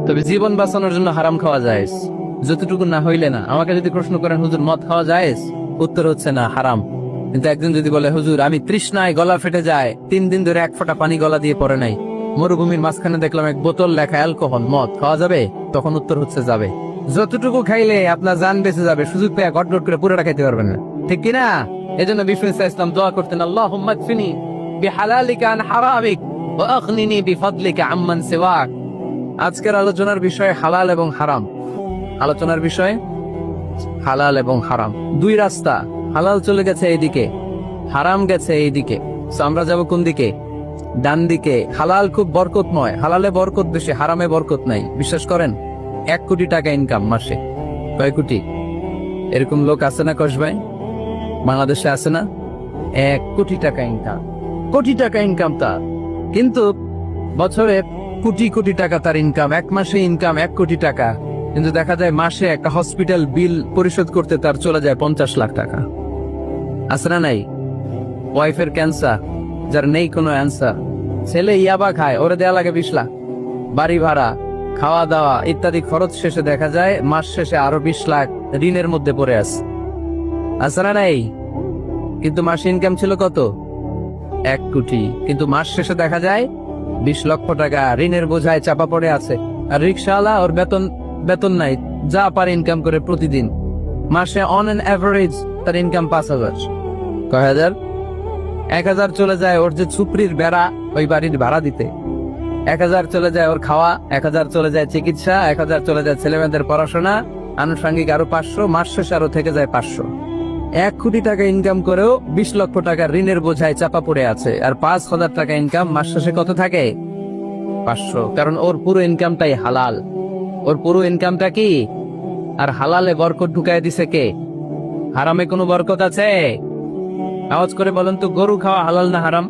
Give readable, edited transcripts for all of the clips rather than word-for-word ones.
তবে জীবন বাঁচানোর জন্য হারাম খাওয়া যায়, যতটুকু না হইলে না। আমাকে যদি প্রশ্ন করেন হুজুর মদ খাওয়া যায়, উত্তর হচ্ছে না, হারাম। কিন্তু একজন যদি বলে হুজুর আমি তৃষ্ণায় গলা ফেটে যায়, 3 দিন ধরে এক ফোঁটা পানি গলা দিয়ে পড়ে নাই, মরুভূমির মাঝখানে দেখলাম এক বোতল লেখা অ্যালকোহল, মদ খাওয়া যাবে? তখন উত্তর হচ্ছে যাবে। যতটুকু খাইলে আপনার জান বেঁচে যাবে, সুযোগ পেয়ে গটগট করে পুরোটা খাইতে পারবেন না, ঠিক কিনা? এজন্য বিষ্ণু ইসলাম দোয়া করতেন, আল্লাহুম্মা কফিনি বিহালালিকা আন হারামিক ওয়া আগনিনি বিফাদলিকা আম্মান সিওয়াক। আজকের আলোচনার বিষয় হালাল এবং হারাম। আলোচনার বিষয় হালাল এবং হারাম, দুই রাস্তা। হালাল চলে গেছে এইদিকে, হারাম গেছে এইদিকে। আমরা যাব কোন দিকে? ডান দিকে। হালাল খুব বরকতময়, হালালে বরকত বেশি, হারামে বরকত নাই। বিশ্বাস করেন, 1 কোটি টাকা ইনকাম মাসে। কয় কোটি? এরকম লোক আছে না কস ভাই? বাংলাদেশে আছে না? 1 কোটি টাকা ইনকাম, কোটি টাকা ইনকাম তার। কিন্তু বছরে কোটি কোটি টাকা তার ইনকাম, 1 মাসে ইনকাম 1 কোটি টাকা। কিন্তু দেখা যায় মাসে একটা হসপিটাল বিল পরিশোধ করতে তার চলে যায় 50 লাখ টাকা। আছে না নাই? ওয়াইফের ক্যান্সার, যার নেই কোনো অ্যান্সার। ছেলে ইয়াবা খায়, ওরে দেয়া লাগে 20 লাখ। বাড়ি ভাড়া, খাওয়া দাওয়া ইত্যাদি খরচ শেষে দেখা যায় মাস শেষে আরো 20 লাখ ঋণের মধ্যে পড়ে আছে। আছে না নাই? কিন্তু মাসে ইনকাম ছিল কত? 1 কোটি। কিন্তু মাস শেষে দেখা যায় 20 লক্ষ টাকা ঋণের বোঝায় চাপা পড়ে আছে। আর রিক্সাওয়ালা, ওর বেতন নাই, যা পারে ইনকাম করে প্রতিদিন। মাসে অন এন এভারেজ তার ইনকাম 5,000। কয় হাজার? 1,000 চলে যায় ওর যে ছুপড়ির বেড়া, ওই বাড়ির ভাড়া দিতে। 1,000 চলে যায় ওর খাওয়া, 1,000 চলে যায় চিকিৎসা, 1,000 চলে যায় ছেলেমেয়েদের পড়াশোনা, আনুষঙ্গিক আরো 500, মাস শেষে আরো থেকে যায় 500। 1 কোটি টাকা ইনকাম করেও 20 লক্ষ টাকা ঋণের বোঝায় চাপা পড়ে আছে। আর 5,000 টাকা ইনকাম, মাস শেষে কত থাকে? 500। কারণ ওর পুরো ইনকামটাই হালাল। ওর পুরো ইনকামটা কি? আর হালালে বরকত ঢুকায় দিছে কে? হারামে কোনো বরকত আছে? আওয়াজ করে বলেন তো, গরু খাওয়া হালাল না হারাম?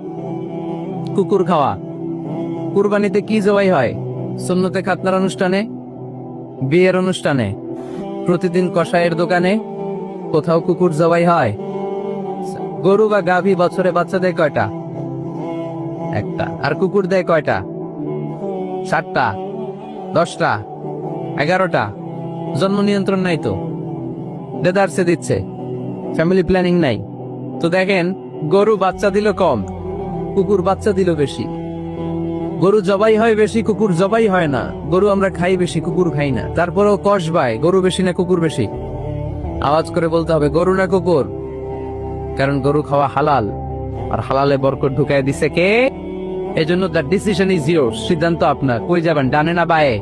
কুকুর খাওয়া? কুরবানিতে কি জবাই হয়? সুন্নতে খাতনার অনুষ্ঠানে, বিয়ের অনুষ্ঠানে, প্রতিদিন কসাইয়ের দোকানে, কোথাও কুকুর জবাই হয়? গরু বা গাভী বছরে বাচ্চা দেয় কয়টা? একটা। আর কুকুর দেয় কয়টা? 7টা, 10টা, 11টা। জন্ম নিয়ন্ত্রণ নাই তো, দেদারসে দিচ্ছে, ফ্যামিলি প্ল্যানিং নাই তো। দেখেন, গরু বাচ্চা দিল কম, কুকুর বাচ্চা দিল বেশি। গরু জবাই হয় বেশি, কুকুর জবাই হয় না। গরু আমরা খাই বেশি, কুকুর খাই না। তারপরেও কসবায় গরু বেশি না কুকুর বেশি? আওয়াজ করে বলতে হবে, গরু না কুকুর? কারণ গরু খাওয়া হালাল, আর হালালে বরকত ঢুকায় দিছে কে? এজন্য দ্য ডিসিশন ইজ ইয়োরস। সিদ্ধান্ত আপনার। কই যাবেন, ডানে না বায়ে?